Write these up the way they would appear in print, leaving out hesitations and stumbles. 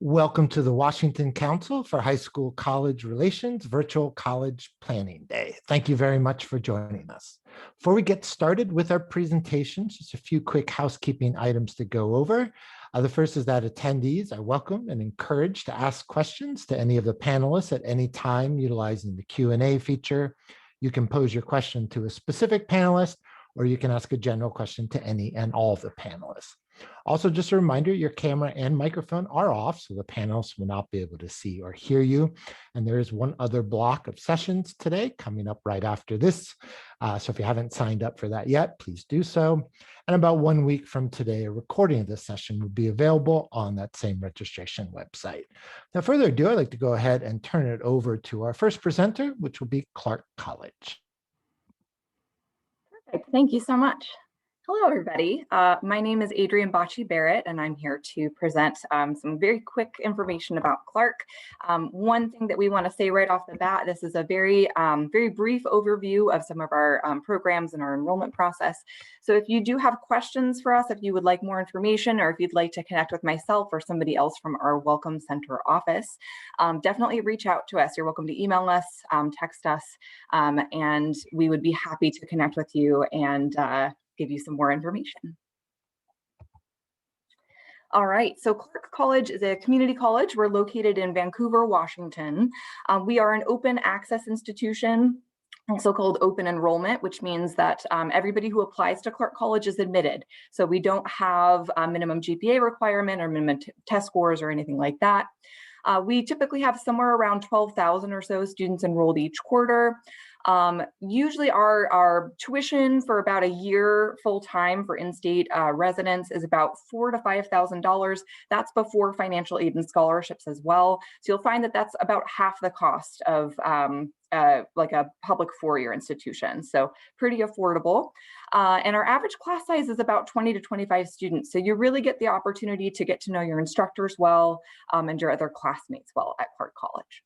Welcome to the Washington Council for High School College Relations Virtual College Planning Day. Thank you very much for joining us. Before we get started with our presentations, just a few quick housekeeping items to go over. The first is that attendees are welcome and encouraged to ask questions to any of the panelists at any time utilizing the Q&A feature. You can pose your question to a specific panelist, or you can ask a general question to any and all of the panelists. Also, just a reminder, your camera and microphone are off, so the panelists will not be able to see or hear you. And there is one other block of sessions today coming up right after this. So if you haven't signed up for that yet, please do so. And about 1 week from today, a recording of this session will be available on that same registration website. Now, further ado, I'd like to go ahead and turn it over to our first presenter, which will be Clark College. Perfect. Thank you so much. Hello, everybody. My name is Adrienne Bocci-Barrett, and I'm here to present some very quick information about Clark. One thing that we want to say right off the bat, this is a very brief overview of some of our programs and our enrollment process. So if you do have questions for us, if you would like more information, or if you'd like to connect with myself or somebody else from our Welcome Center office, definitely reach out to us. You're welcome to email us, text us, and we would be happy to connect with you and give you some more information. All right, so Clark College is a community college. We're located in Vancouver, Washington. We are an open access institution, also called open enrollment, which means that everybody who applies to Clark College is admitted. So we don't have a minimum GPA requirement or minimum test scores or anything like that. We typically have somewhere around 12,000 or so students enrolled each quarter. Usually our tuition for about a year full-time for in-state residents is about $4,000 to $5,000. That's before financial aid and scholarships as well. So you'll find that that's about half the cost of like a public four-year institution. So pretty affordable. And our average class size is about 20 to 25 students. So you really get the opportunity to get to know your instructors well and your other classmates well at Clark College.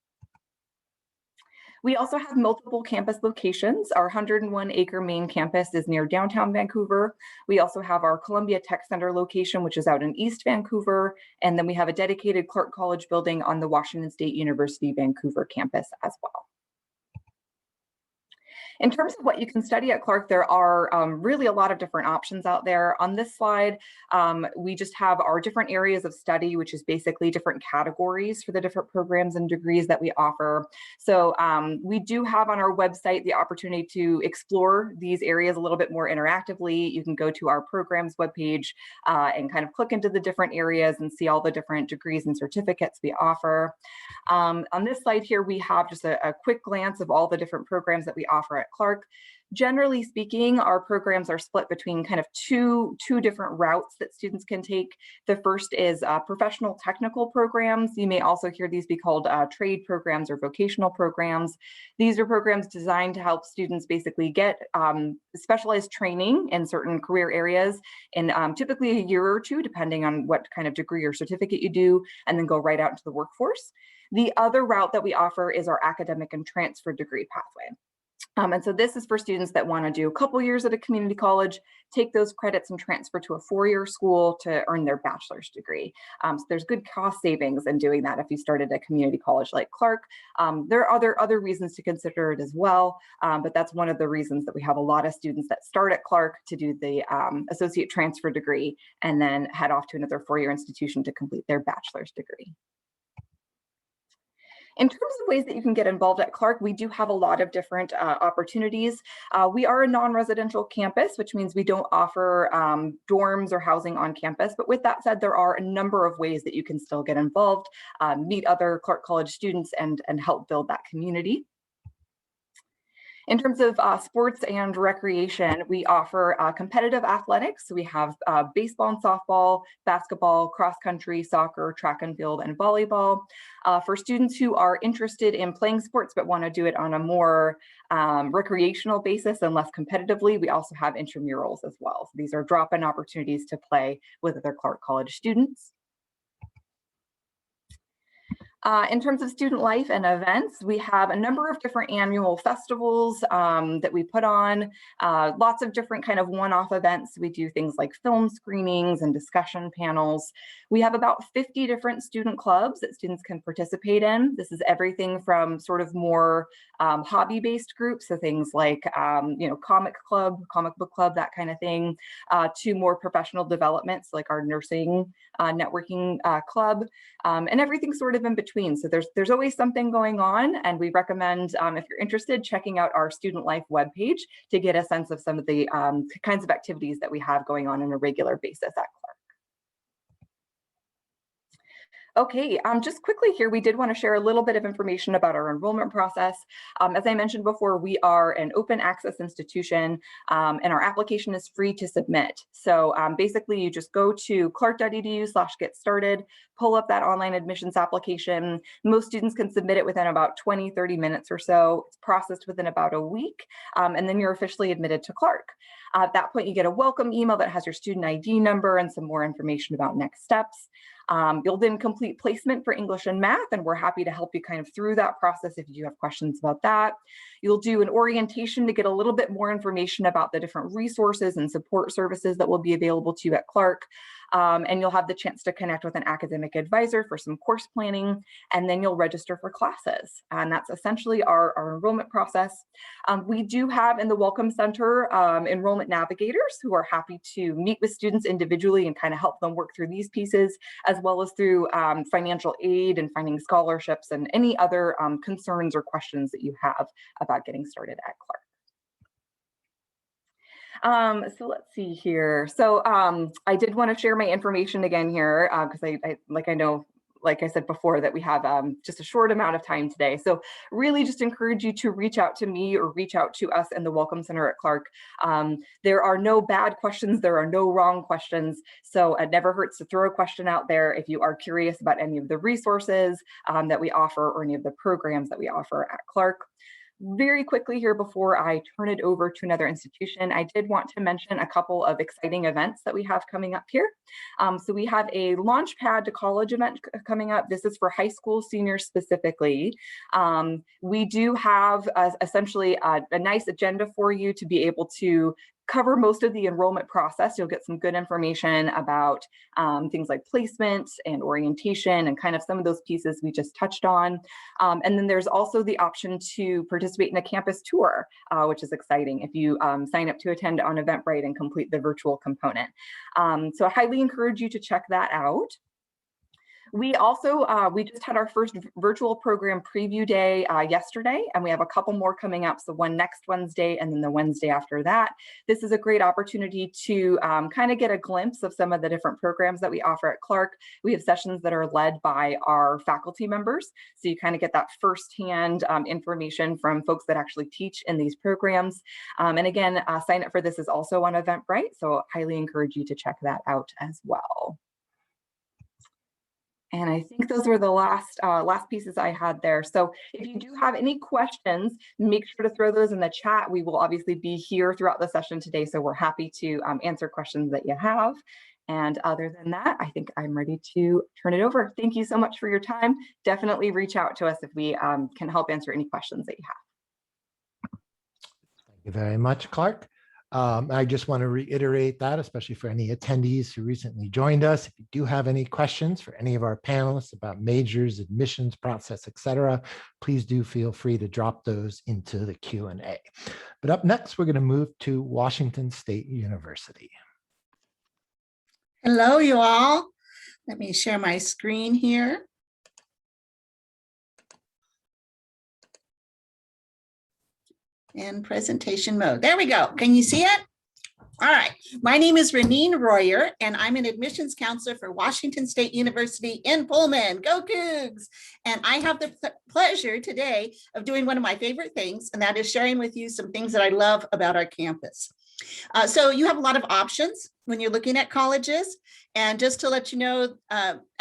We also have multiple campus locations. Our 101-acre main campus is near downtown Vancouver. We also have our Columbia Tech Center location, which is out in East Vancouver. And then we have a dedicated Clark College building on the Washington State University Vancouver campus as well. In terms of what you can study at Clark, there are really a lot of different options out there. On this slide, we just have our different areas of study, which is basically different categories for the different programs and degrees that we offer. So we do have on our website the opportunity to explore these areas a little bit more interactively. You can go to our programs webpage and kind of click into the different areas and see all the different degrees and certificates we offer. On this slide here, we have just a quick glance of all the different programs that we offer at Clark. Generally speaking, our programs are split between kind of two different routes that students can take. The first is professional technical programs. You may also hear these be called trade programs or vocational programs. These are programs designed to help students basically get specialized training in certain career areas in typically a year or two, depending on what kind of degree or certificate you do, and then go right out into the workforce. The other route that we offer is our academic and transfer degree pathway. And so this is for students that want to do a couple years at a community college, take those credits and transfer to a four-year school to earn their bachelor's degree. So there's good cost savings in doing that if you started a community college like Clark. There are other reasons to consider it as well, but that's one of the reasons that we have a lot of students that start at Clark to do the associate transfer degree and then head off to another four-year institution to complete their bachelor's degree. In terms of ways that you can get involved at Clark, we do have a lot of different opportunities. We are a non-residential campus, which means we don't offer dorms or housing on campus. But with that said, there are a number of ways that you can still get involved, meet other Clark College students, and help build that community. In terms of sports and recreation, we offer competitive athletics. So we have baseball and softball, basketball, cross country, soccer, track and field, and volleyball. For students who are interested in playing sports but want to do it on a more recreational basis and less competitively, we also have intramurals as well. So these are drop-in opportunities to play with other Clark College students. In terms of student life and events, we have a number of different annual festivals that we put on, lots of different kind of one-off events. We do things like film screenings and discussion panels. We have about 50 different student clubs that students can participate in. This is everything from sort of more hobby-based groups, so things like comic book club, that kind of thing, to more professional developments like our nursing networking club, and everything sort of in between. So there's always something going on, and we recommend, if you're interested, checking out our student life webpage to get a sense of some of the kinds of activities that we have going on a regular basis at Clark. Okay, just quickly here, we did want to share a little bit of information about our enrollment process. As I mentioned before, we are an open access institution, and our application is free to submit. So basically, you just go to clark.edu/get started, pull up that online admissions application. Most students can submit it within about 20-30 minutes or so. It's processed within about a week, and then you're officially admitted to Clark. At that point, you get a welcome email that has your student ID number and some more information about next steps. You'll then complete placement for English and math, and we're happy to help you kind of through that process if you have questions about that. You'll do an orientation to get a little bit more information about the different resources and support services that will be available to you at Clark. And you'll have the chance to connect with an academic advisor for some course planning, and then you'll register for classes. And that's essentially our enrollment process. We do have in the Welcome Center enrollment navigators who are happy to meet with students individually and kind of help them work through these pieces, as well as through financial aid and finding scholarships and any other concerns or questions that you have about getting started at Clark. So let's see here. So I did want to share my information again here because like I said before, that we have just a short amount of time today. So really just encourage you to reach out to me or reach out to us in the Welcome Center at Clark. There are no bad questions. There are no wrong questions. So it never hurts to throw a question out there if you are curious about any of the resources that we offer or any of the programs that we offer at Clark. Very quickly here before I turn it over to another institution, I did want to mention a couple of exciting events that we have coming up here. So we have a Launchpad to College event coming up. This is for high school seniors specifically. We do have essentially a nice agenda for you to be able to cover most of the enrollment process. You'll get some good information about things like placement and orientation and kind of some of those pieces we just touched on. And then there's also the option to participate in a campus tour, which is exciting if you sign up to attend on Eventbrite and complete the virtual component. So I highly encourage you to check that out. We also, we just had our first virtual program preview day yesterday, and we have a couple more coming up. So one next Wednesday and then the Wednesday after that. This is a great opportunity to kind of get a glimpse of some of the different programs that we offer at Clark. We have sessions that are led by our faculty members. So you kind of get that firsthand information from folks that actually teach in these programs. And again, sign up for this is also on Eventbrite. So highly encourage you to check that out as well. And I think those were the last pieces I had there. So if you do have any questions, make sure to throw those in the chat. We will obviously be here throughout the session today, so we're happy to answer questions that you have. And other than that, I think I'm ready to turn it over. Thank you so much for your time. Definitely reach out to us if we can help answer any questions that you have. Thank you very much, Clark. I just want to reiterate that, especially for any attendees who recently joined us. If you do have any questions for any of our panelists about majors, admissions process, etc., please do feel free to drop those into the Q&A. But up next, we're going to move to Washington State University. Hello, you all. Let me share my screen here. In presentation mode. There we go. Can you see it? All right. My name is Renine Royer, and I'm an admissions counselor for Washington State University in Pullman. Go Cougs! And I have the pleasure today of doing one of my favorite things, and that is sharing with you some things that I love about our campus. So you have a lot of options when you're looking at colleges. And just to let you know,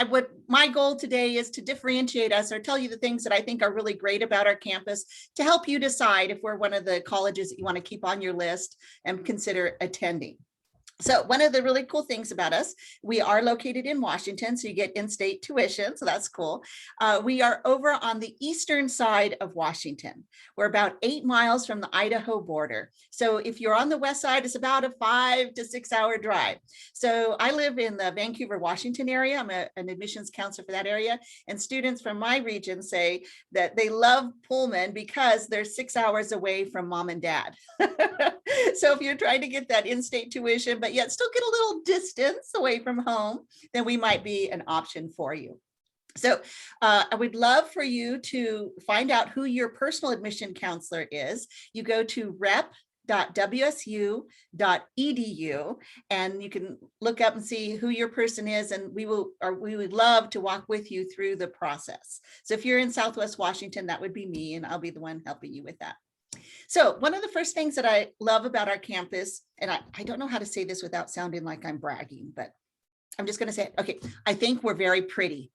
what my goal today is to differentiate us or tell you the things that I think are really great about our campus to help you decide if we're one of the colleges that you want to keep on your list and consider attending. So one of the really cool things about us, we are located in Washington, so you get in-state tuition, so that's cool. We are over on the eastern side of Washington. We're about 8 miles from the Idaho border. So if you're on the west side, it's about a 5 to 6 hour drive. So I live in the Vancouver, Washington area. I'm an admissions counselor for that area. And students from my region say that they love Pullman because they're 6 hours away from mom and dad. So if you're trying to get that in-state tuition, but yet still get a little distance away from home, then we might be an option for you. So I would love for you to find out who your personal admission counselor is. You go to rep.wsu.edu and you can look up and see who your person is, and we would love to walk with you through the process. So if you're in Southwest Washington, that would be me, and I'll be the one helping you with that. So one of the first things that I love about our campus, and I don't know how to say this without sounding like I'm bragging, but I'm just going to say it. Okay, I think we're very pretty.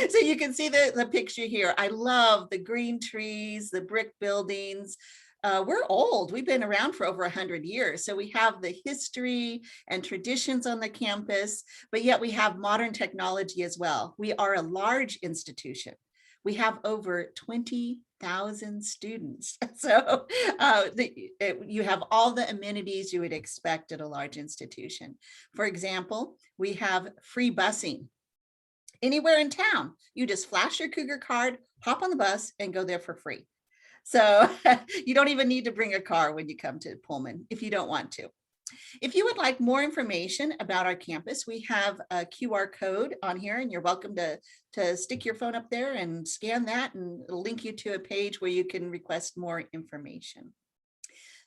So you can see the picture here. I love the green trees, the brick buildings. We're old. We've been around for over 100 years. So we have the history and traditions on the campus, but yet we have modern technology as well. We are a large institution. We have over 20,000 students. So you have all the amenities you would expect at a large institution. For example, we have free busing. Anywhere in town, you just flash your Cougar card, hop on the bus, and go there for free. So you don't even need to bring a car when you come to Pullman if you don't want to. If you would like more information about our campus, we have a QR code on here, and you're welcome to stick your phone up there and scan that, and it'll link you to a page where you can request more information.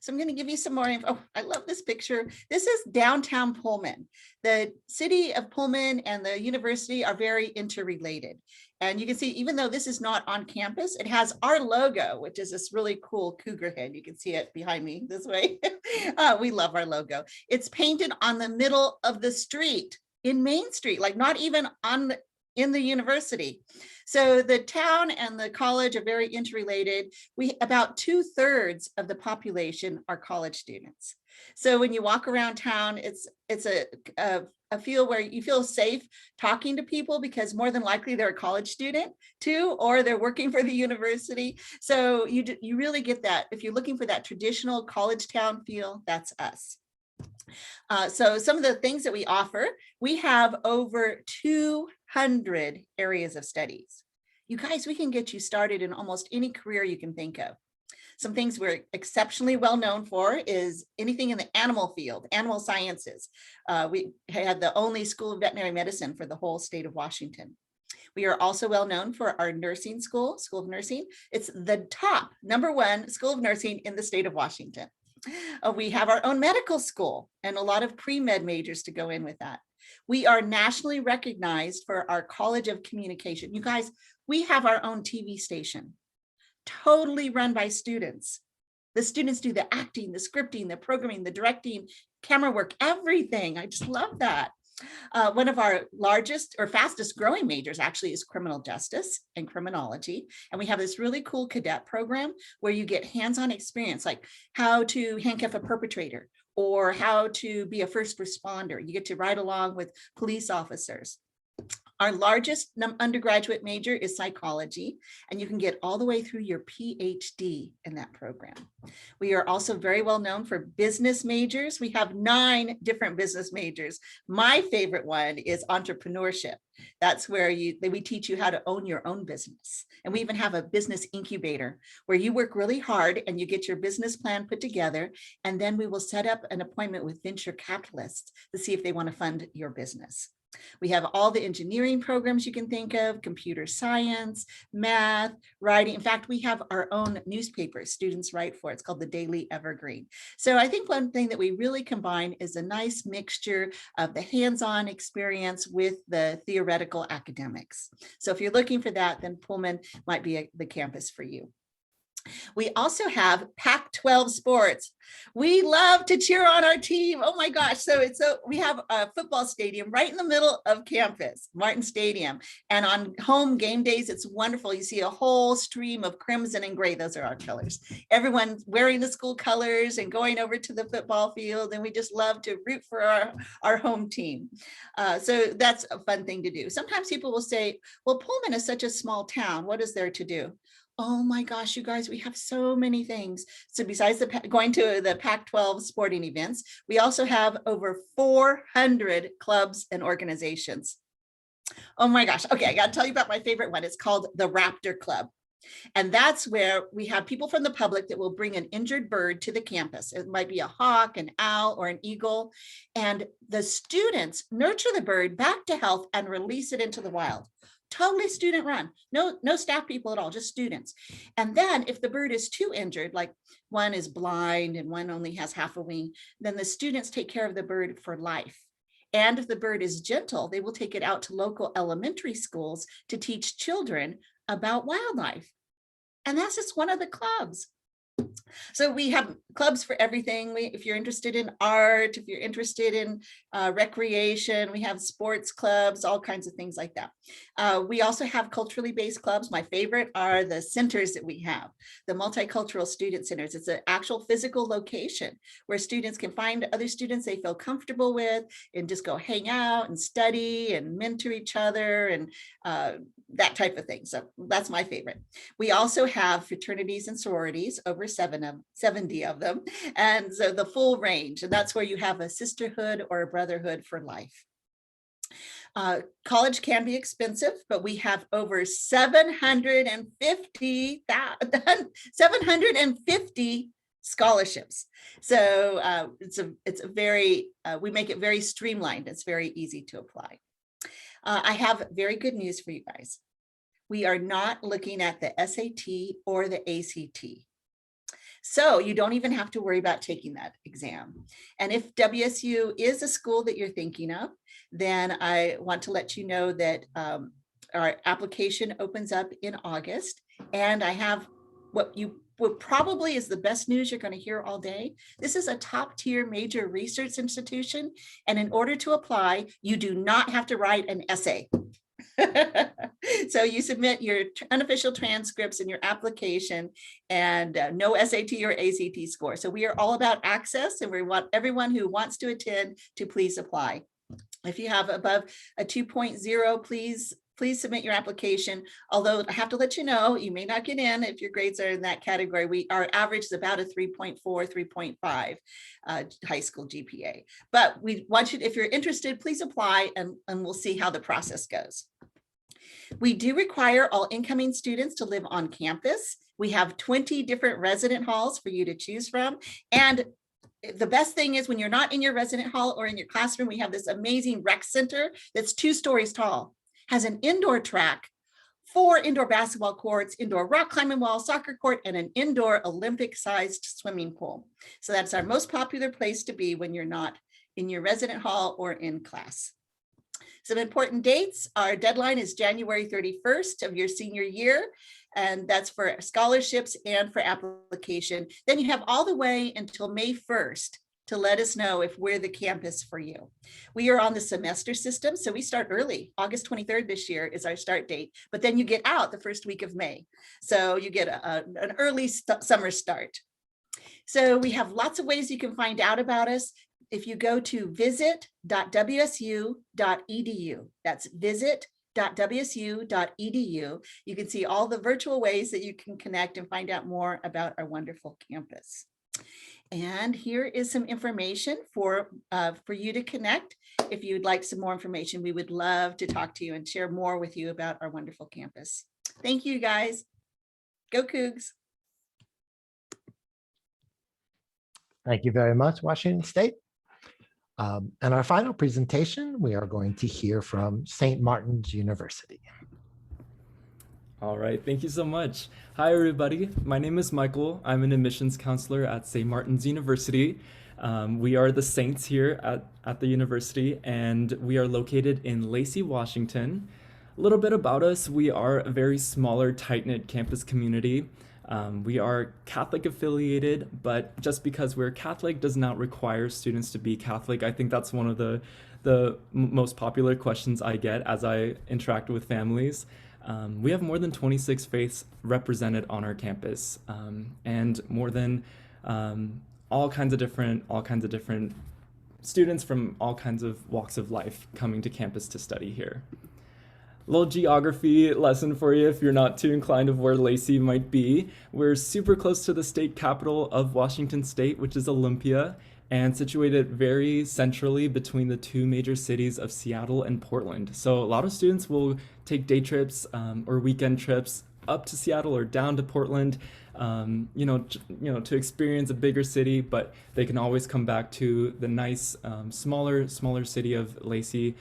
So I'm going to give you some more info. Oh, I love this picture. This is downtown Pullman. The city of Pullman and the university are very interrelated. And you can see, even though this is not on campus, it has our logo, which is this really cool cougar head. You can see it behind me this way. We love our logo. It's painted on the middle of the street in Main Street, like not even in the university. So the town and the college are very interrelated. About 2/3 of the population are college students. So when you walk around town, it's a feel where you feel safe talking to people, because more than likely they're a college student too, or they're working for the university. So you really get that. If you're looking for that traditional college town feel, that's us. So some of the things that we offer, we have over 200 areas of studies. You guys, we can get you started in almost any career you can think of. Some things we're exceptionally well known for is anything in the animal field, animal sciences. We had the only school of veterinary medicine for the whole state of Washington. We are also well known for our nursing school of nursing. It's the top #1 school of nursing in the state of Washington. We have our own medical school and a lot of pre-med majors to go in with that. We are nationally recognized for our College of Communication. You guys, we have our own TV station, totally run by students. The students do the acting, the scripting, the programming, the directing, camera work, everything. I just love that. One of our largest or fastest growing majors actually is criminal justice and criminology. And we have this really cool cadet program where you get hands-on experience, like how to handcuff a perpetrator or how to be a first responder. You get to ride along with police officers. Our largest undergraduate major is psychology, and you can get all the way through your PhD in that program. We are also very well known for business majors. We have 9 different business majors. My favorite one is entrepreneurship. That's where we teach you how to own your own business. And we even have a business incubator where you work really hard and you get your business plan put together, and then we will set up an appointment with venture capitalists to see if they want to fund your business. We have all the engineering programs you can think of, computer science, math, writing. In fact, we have our own newspaper students write for. It's called the Daily Evergreen. So I think one thing that we really combine is a nice mixture of the hands-on experience with the theoretical academics. So if you're looking for that, then Pullman might be the campus for you. We also have Pac-12 sports. We love to cheer on our team. Oh my gosh. So we have a football stadium right in the middle of campus, Martin Stadium. And on home game days, it's wonderful. You see a whole stream of crimson and gray. Those are our colors. Everyone's wearing the school colors and going over to the football field. And we just love to root for our home team. So that's a fun thing to do. Sometimes people will say, well, Pullman is such a small town. What is there to do? Oh my gosh, you guys, we have so many things. So besides going to the Pac-12 sporting events, we also have over 400 clubs and organizations. Oh my gosh. Okay, I got to tell you about my favorite one. It's called the Raptor Club. And that's where we have people from the public that will bring an injured bird to the campus. It might be a hawk, an owl, or an eagle. And the students nurture the bird back to health and release it into the wild. Totally student run, no staff people at all, just students. And then if the bird is too injured, like one is blind and one only has half a wing, then the students take care of the bird for life. And if the bird is gentle, they will take it out to local elementary schools to teach children about wildlife. And that's just one of the clubs. So we have clubs for everything. If you're interested in art, if you're interested in recreation, we have sports clubs, all kinds of things like that. We also have culturally based clubs. My favorite are the centers that we have, the multicultural student centers. It's an actual physical location where students can find other students they feel comfortable with and just go hang out and study and mentor each other and that type of thing. So that's my favorite. We also have fraternities and sororities, over 70 of them. And so the full range, and that's where you have a sisterhood or a brotherhood for life. College can be expensive, but we have over 750 scholarships. So it's a very, we make it very streamlined. It's very easy to apply. I have very good news for you guys. We are not looking at the SAT or the ACT. So you don't even have to worry about taking that exam. And if WSU is a school that you're thinking of, then I want to let you know that our application opens up in August. And I have what probably is the best news you're going to hear all day. This is a top tier major research institution. And in order to apply, you do not have to write an essay. So you submit your unofficial transcripts in your application and no SAT or ACT score. So we are all about access, and we want everyone who wants to attend to please apply. If you have above a 2.0, please submit your application. Although I have to let you know, you may not get in if your grades are in that category. Our average is about a 3.4, 3.5 high school GPA. But we want you, if you're interested, please apply and we'll see how the process goes. We do require all incoming students to live on campus. We have 20 different resident halls for you to choose from. And the best thing is when you're not in your resident hall or in your classroom, we have this amazing rec center that's 2 stories tall, has an indoor track, 4 indoor basketball courts, indoor rock climbing wall, soccer court, and an indoor Olympic-sized swimming pool. So that's our most popular place to be when you're not in your resident hall or in class. Some important dates. Our deadline is January 31st of your senior year, and that's for scholarships and for application. Then you have all the way until May 1st to let us know if we're the campus for you. We are on the semester system, so we start early. August 23rd this year is our start date, but then you get out the first week of May. So you get an early summer start. So we have lots of ways you can find out about us. If you go to visit.wsu.edu, that's visit.wsu.edu, you can see all the virtual ways that you can connect and find out more about our wonderful campus. And here is some information for you to connect. If you'd like some more information, we would love to talk to you and share more with you about our wonderful campus. Thank you, guys. Go Cougs. Thank you very much, Washington State. And our final presentation, we are going to hear from St. Martin's University. All right, thank you so much. Hi, everybody. My name is Michael. I'm an admissions counselor at St. Martin's University. We are the Saints here at the university, and we are located in Lacey, Washington. A little bit about us, we are a very smaller, tight-knit campus community. We are Catholic affiliated, but just because we're Catholic does not require students to be Catholic. I think that's one of the most popular questions I get as I interact with families. We have more than 26 faiths represented on our campus, and more than all kinds of different students from all kinds of walks of life coming to campus to study here. Little geography lesson for you if you're not too inclined of where Lacey might be. We're super close to the state capital of Washington State, which is Olympia, and situated very centrally between the two major cities of Seattle and Portland. So a lot of students will take day trips or weekend trips up to Seattle or down to Portland, to experience a bigger city, but they can always come back to the nice, smaller city of Lacey.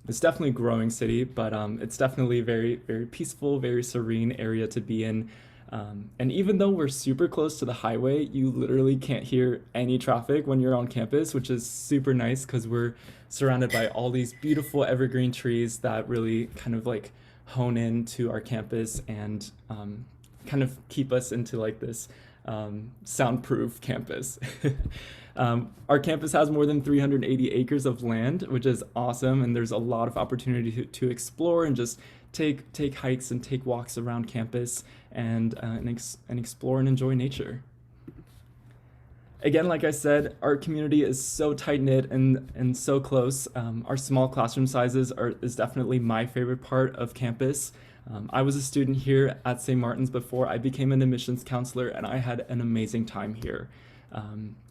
It's definitely a growing city, but it's definitely very, very peaceful, very serene area to be in. And even though we're super close to the highway, you literally can't hear any traffic when you're on campus, which is super nice because we're surrounded by all these beautiful evergreen trees that really kind of like hone into our campus and kind of keep us into like this soundproof campus. Our campus has more than 380 acres of land, which is awesome, and there's a lot of opportunity to explore and just take hikes and take walks around campus and explore and enjoy nature. Again, like I said, our community is so tight-knit and so close. Our small classroom sizes is definitely my favorite part of campus. I was a student here at St. Martin's before I became an admissions counselor, and I had an amazing time here.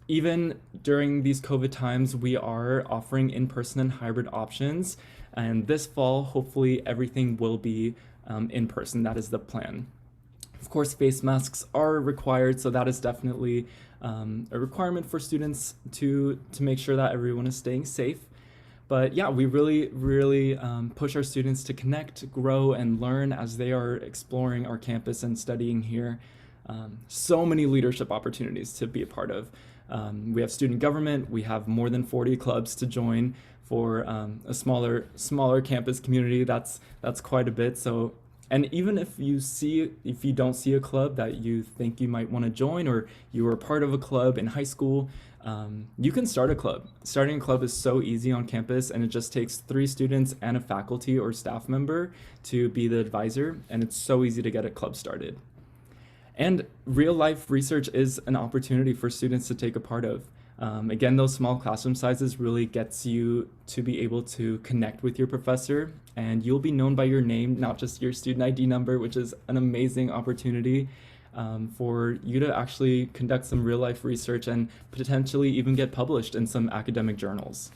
Even during these COVID times, we are offering in-person and hybrid options, and this fall, hopefully everything will be in person. That is the plan. Of course, face masks are required, so that is definitely a requirement for students to make sure that everyone is staying safe. But yeah, we really push our students to connect, grow, and learn as they are exploring our campus and studying here. So many leadership opportunities to be a part of. We have student government. We have more than 40 clubs to join for a smaller campus community. That's quite a bit. So, and even if you don't see a club that you think you might want to join, or you were part of a club in high school, you can start a club. Starting a club is so easy on campus, and it just takes 3 students and a faculty or staff member to be the advisor, and it's so easy to get a club started. And real life research is an opportunity for students to take a part of. Again, those small classroom sizes really gets you to be able to connect with your professor, and you'll be known by your name, not just your student ID number, which is an amazing opportunity for you to actually conduct some real life research and potentially even get published in some academic journals.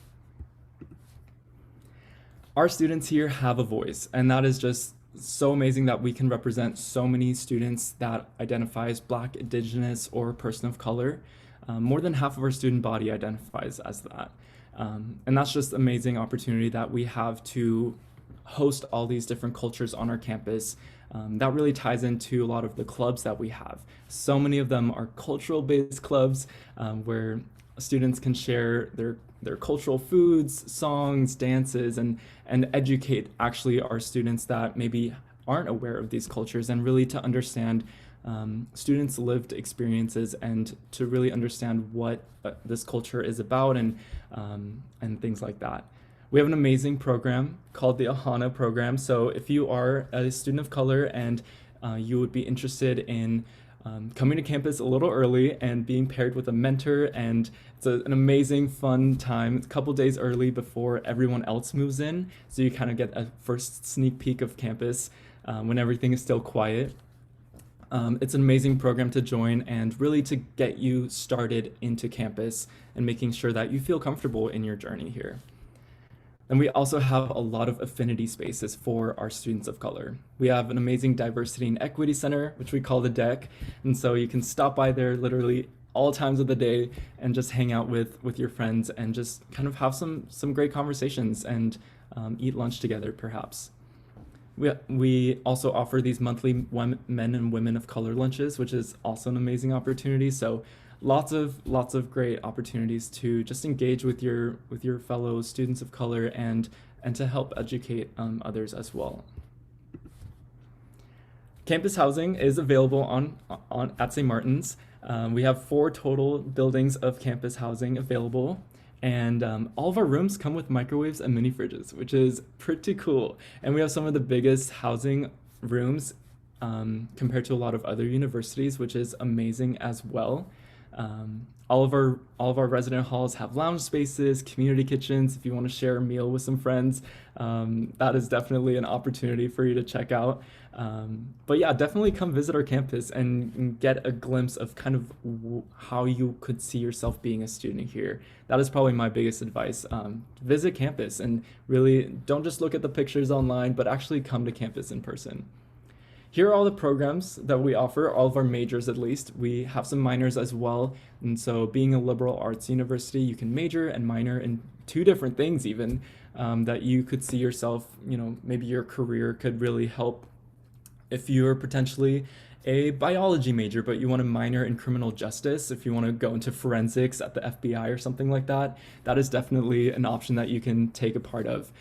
Our students here have a voice, and that is just so amazing that we can represent so many students that identify as Black, Indigenous, or person of color. More than half of our student body identifies as that. And that's just amazing opportunity that we have to host all these different cultures on our campus. That really ties into a lot of the clubs that we have. So many of them are cultural-based clubs where students can share their cultural foods, songs, dances, and educate actually our students that maybe aren't aware of these cultures, and really to understand students' lived experiences and to really understand what this culture is about and things like that. We have an amazing program called the AHANA program. So if you are a student of color and you would be interested in coming to campus a little early and being paired with a mentor, and it's an amazing, fun time. It's a couple days early before everyone else moves in, so you kind of get a first sneak peek of campus when everything is still quiet. It's an amazing program to join and really to get you started into campus and making sure that you feel comfortable in your journey here. And we also have a lot of affinity spaces for our students of color. We have an amazing diversity and equity center, which we call the DEC. And so you can stop by there literally all times of the day and just hang out with your friends and just kind of have some great conversations and eat lunch together, perhaps. We also offer these monthly men and women of color lunches, which is also an amazing opportunity. So lots of great opportunities to just engage with your fellow students of color and to help educate others as well. Campus housing is available at St. Martin's. We have 4 total buildings of campus housing available, and all of our rooms come with microwaves and mini fridges, which is pretty cool. And we have some of the biggest housing rooms compared to a lot of other universities, which is amazing as well. All of our resident halls have lounge spaces, community kitchens. If you want to share a meal with some friends, that is definitely an opportunity for you to check out. But yeah, definitely come visit our campus and get a glimpse of kind of how you could see yourself being a student here. That is probably my biggest advice. Visit campus and really don't just look at the pictures online, but actually come to campus in person. Here are all the programs that we offer, all of our majors at least. We have some minors as well. And so being a liberal arts university, you can major and minor in 2 different things even, that you could see yourself, maybe your career could really help if you're potentially a biology major, but you want to minor in criminal justice, if you want to go into forensics at the FBI or something like that, that is definitely an option that you can take a part of.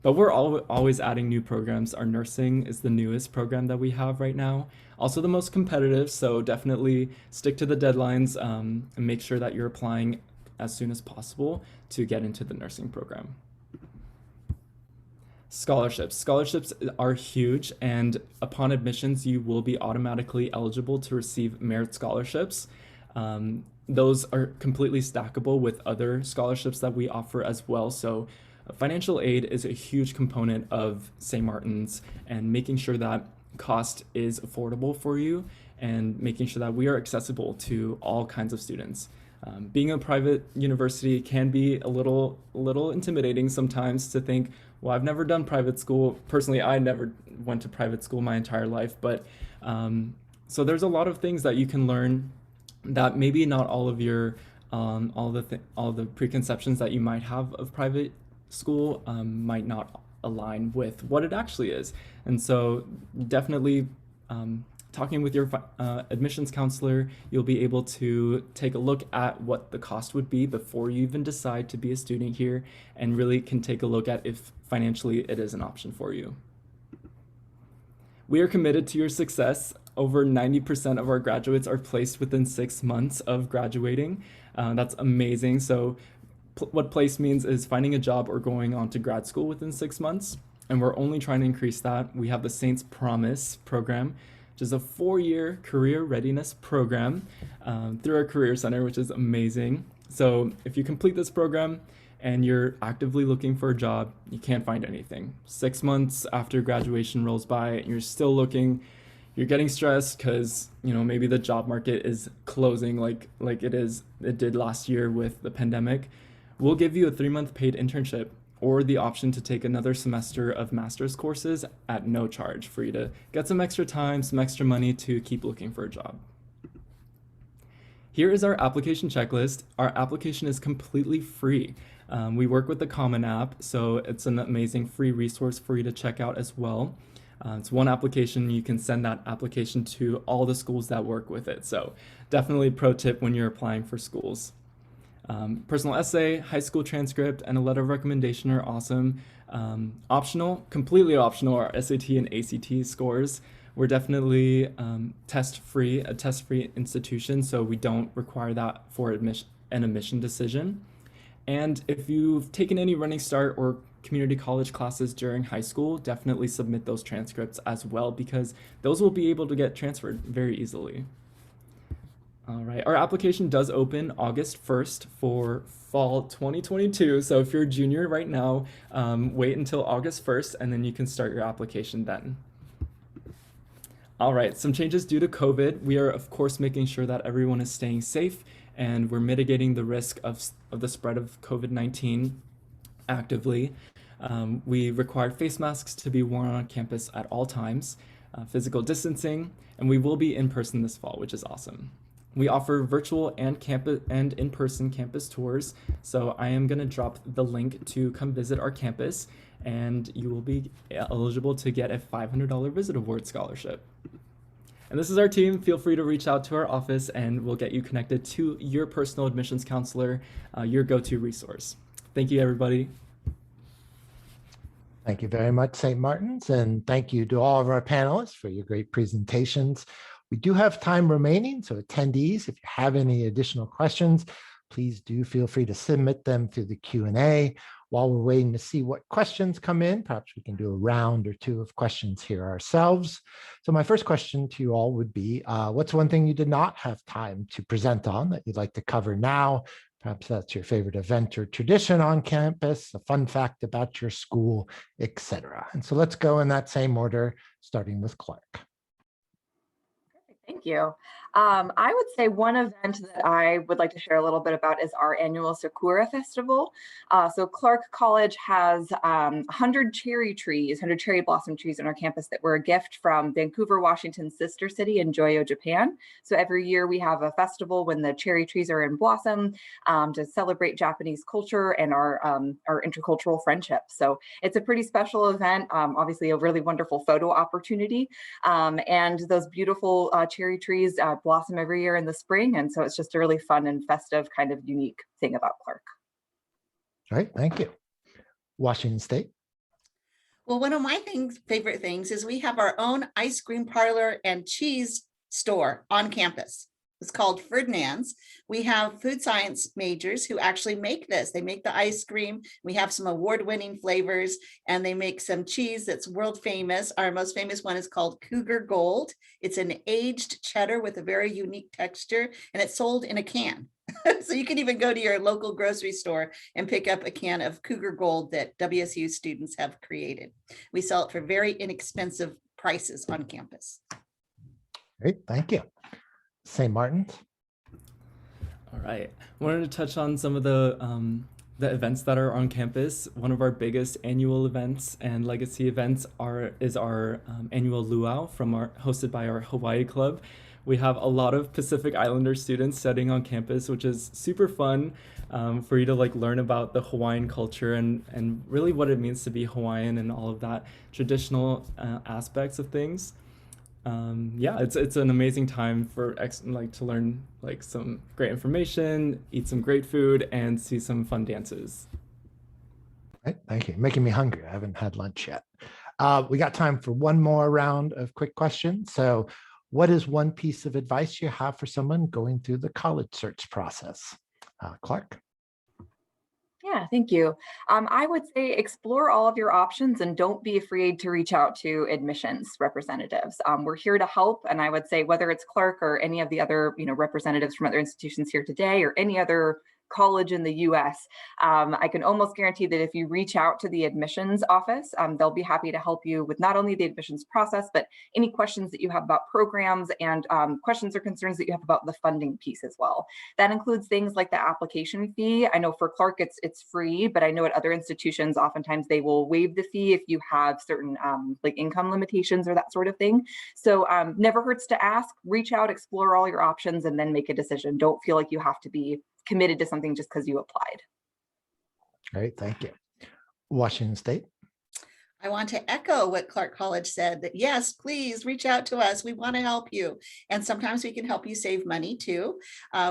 But we're always adding new programs. Our nursing is the newest program that we have right now. Also the most competitive, so definitely stick to the deadlines and make sure that you're applying as soon as possible to get into the nursing program. Scholarships. Scholarships are huge, and upon admissions, you will be automatically eligible to receive merit scholarships. Those are completely stackable with other scholarships that we offer as well. So financial aid is a huge component of St. Martin's, and making sure that cost is affordable for you and making sure that we are accessible to all kinds of students. Being a private university can be a little intimidating sometimes to think, well, I've never done private school. Personally, I never went to private school my entire life, but so there's a lot of things that you can learn that maybe not all of your all the preconceptions that you might have of private school might not align with what it actually is. And so definitely talking with your admissions counselor, you'll be able to take a look at what the cost would be before you even decide to be a student here, and really can take a look at if financially it is an option for you. We are committed to your success. Over 90% of our graduates are placed within 6 months of graduating. That's amazing. So what place means is finding a job or going on to grad school within 6 months. And we're only trying to increase that. We have the Saints Promise program, which is a 4-year career readiness program through our Career Center, which is amazing. So if you complete this program and you're actively looking for a job, you can't find anything. 6 months after graduation rolls by and you're still looking, you're getting stressed because maybe the job market is closing like it did last year with the pandemic. We'll give you a 3-month paid internship or the option to take another semester of master's courses at no charge for you to get some extra time, some extra money to keep looking for a job. Here is our application checklist. Our application is completely free. We work with the Common App, so it's an amazing free resource for you to check out as well. It's one application. You can send that application to all the schools that work with it. So definitely a pro tip when you're applying for schools. Personal essay, high school transcript, and a letter of recommendation are awesome. Optional, completely optional, are SAT and ACT scores. We're definitely a test-free institution, so we don't require that for an admission decision. And if you've taken any Running Start or community college classes during high school, definitely submit those transcripts as well, because those will be able to get transferred very easily. All right, our application does open August 1st for fall 2022. So if you're a junior right now, wait until August 1st and then you can start your application then. All right, some changes due to COVID. We are of course making sure that everyone is staying safe, and we're mitigating the risk of the spread of COVID-19 actively. We require face masks to be worn on campus at all times, physical distancing, and we will be in person this fall, which is awesome. We offer virtual and in-person campus tours, so I am going to drop the link to come visit our campus, and you will be eligible to get a $500 Visit Award scholarship. And this is our team. Feel free to reach out to our office, and we'll get you connected to your personal admissions counselor, your go-to resource. Thank you, everybody. Thank you very much, St. Martin's, and thank you to all of our panelists for your great presentations. We do have time remaining, so attendees, if you have any additional questions, please do feel free to submit them through the Q&A. While we're waiting to see what questions come in, perhaps we can do a round or two of questions here ourselves. So my first question to you all would be, what's one thing you did not have time to present on that you'd like to cover now? Perhaps that's your favorite event or tradition on campus, a fun fact about your school, etc. And so let's go in that same order, starting with Clark. Thank you. I would say one event that I would like to share a little bit about is our annual Sakura Festival. So Clark College has 100 cherry trees, 100 cherry blossom trees on our campus that were a gift from Vancouver, Washington's sister city in Joyo, Japan. So every year we have a festival when the cherry trees are in blossom to celebrate Japanese culture and our intercultural friendship. So it's a pretty special event, obviously a really wonderful photo opportunity. And those beautiful cherry trees blossom every year in the spring. And so it's just a really fun and festive kind of unique thing about Clark. All right, thank you. Washington State. Well, one of my favorite things is we have our own ice cream parlor and cheese store on campus. It's called Ferdinand's. We have food science majors who actually make this. They make the ice cream. We have some award-winning flavors, and they make some cheese that's world famous. Our most famous one is called Cougar Gold. It's an aged cheddar with a very unique texture, and it's sold in a can. So you can even go to your local grocery store and pick up a can of Cougar Gold that WSU students have created. We sell it for very inexpensive prices on campus. Great, thank you. St. Martin's. All right. I wanted to touch on some of the events that are on campus. One of our biggest annual events and legacy events is our annual luau hosted by our Hawaii Club. We have a lot of Pacific Islander students studying on campus, which is super fun for you to learn about the Hawaiian culture and really what it means to be Hawaiian and all of that traditional aspects of things. Yeah, it's an amazing time for to learn some great information, eat some great food, and see some fun dances. Right, thank you. Making me hungry. I haven't had lunch yet. We got time for one more round of quick questions. So what is one piece of advice you have for someone going through the college search process? Clark. Yeah, thank you. I would say explore all of your options and don't be afraid to reach out to admissions representatives. We're here to help, and I would say whether it's Clark or any of the other representatives from other institutions here today or any other college in the US, I can almost guarantee that if you reach out to the admissions office, they'll be happy to help you with not only the admissions process, but any questions that you have about programs and questions or concerns that you have about the funding piece as well. That includes things like the application fee. I know for Clark it's free, but I know at other institutions, oftentimes they will waive the fee if you have certain income limitations or that sort of thing. So never hurts to ask, reach out, explore all your options, and then make a decision. Don't feel like you have to be committed to something just because you applied. Great, thank you. Washington State. I want to echo what Clark College said, that yes, please reach out to us. We want to help you. And sometimes we can help you save money too.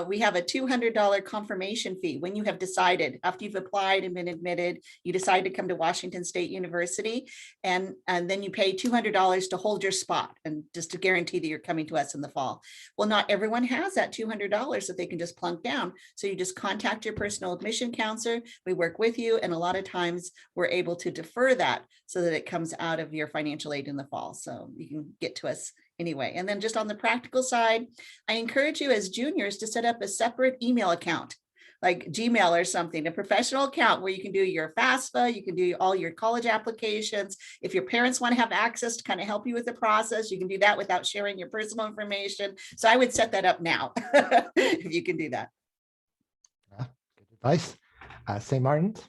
We have a $200 confirmation fee when you have decided, after you've applied and been admitted, you decide to come to Washington State University, and then you pay $200 to hold your spot and just to guarantee that you're coming to us in the fall. Well, not everyone has that $200 that they can just plunk down. So you just contact your personal admission counselor. We work with you, and a lot of times we're able to defer that so that it comes out of your financial aid in the fall. So you can get to us anyway. And then just on the practical side, I encourage you as juniors to set up a separate email account, like Gmail or something, a professional account where you can do your FAFSA, you can do all your college applications. If your parents want to have access to kind of help you with the process, you can do that without sharing your personal information. So I would set that up now if you can do that. Good advice. St. Martin's.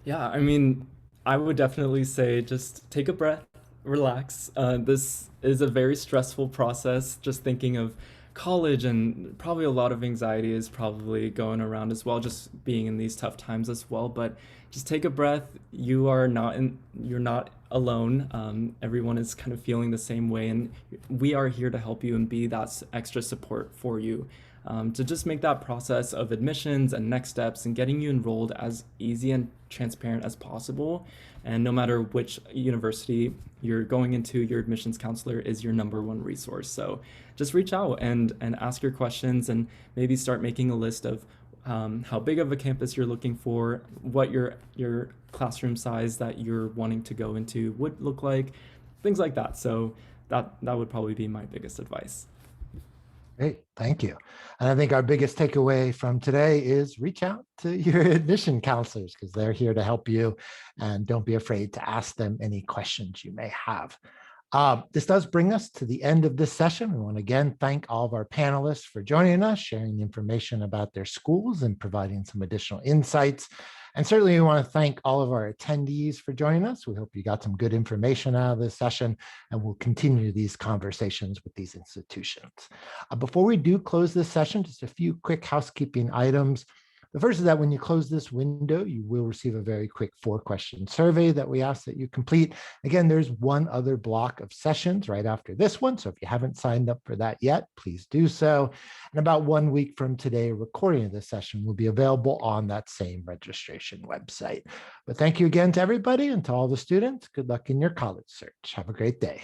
Yeah, I mean, I would definitely say just take a breath, relax. This is a very stressful process, just thinking of college, and probably a lot of anxiety is probably going around as well, just being in these tough times as well. But just take a breath. You're not alone. Everyone is kind of feeling the same way, and we are here to help you and be that extra support for you. to just make that process of admissions and next steps and getting you enrolled as easy and transparent as possible. And no matter which university you're going into, your admissions counselor is your #1 resource. So just reach out and ask your questions, and maybe start making a list of how big of a campus you're looking for, what your classroom size that you're wanting to go into would look like, things like that. So that would probably be my biggest advice. Great, thank you. And I think our biggest takeaway from today is reach out to your admission counselors, because they're here to help you, and don't be afraid to ask them any questions you may have. This does bring us to the end of this session. We want to again thank all of our panelists for joining us, sharing information about their schools and providing some additional insights. And certainly we want to thank all of our attendees for joining us. We hope you got some good information out of this session, and we'll continue these conversations with these institutions. Before we do close this session, just a few quick housekeeping items. The first is that when you close this window, you will receive a very quick 4-question survey that we ask that you complete. Again, there's one other block of sessions right after this one, so if you haven't signed up for that yet, please do so. And about 1 week from today, a recording of this session will be available on that same registration website. But thank you again to everybody, and to all the students. Good luck in your college search. Have a great day.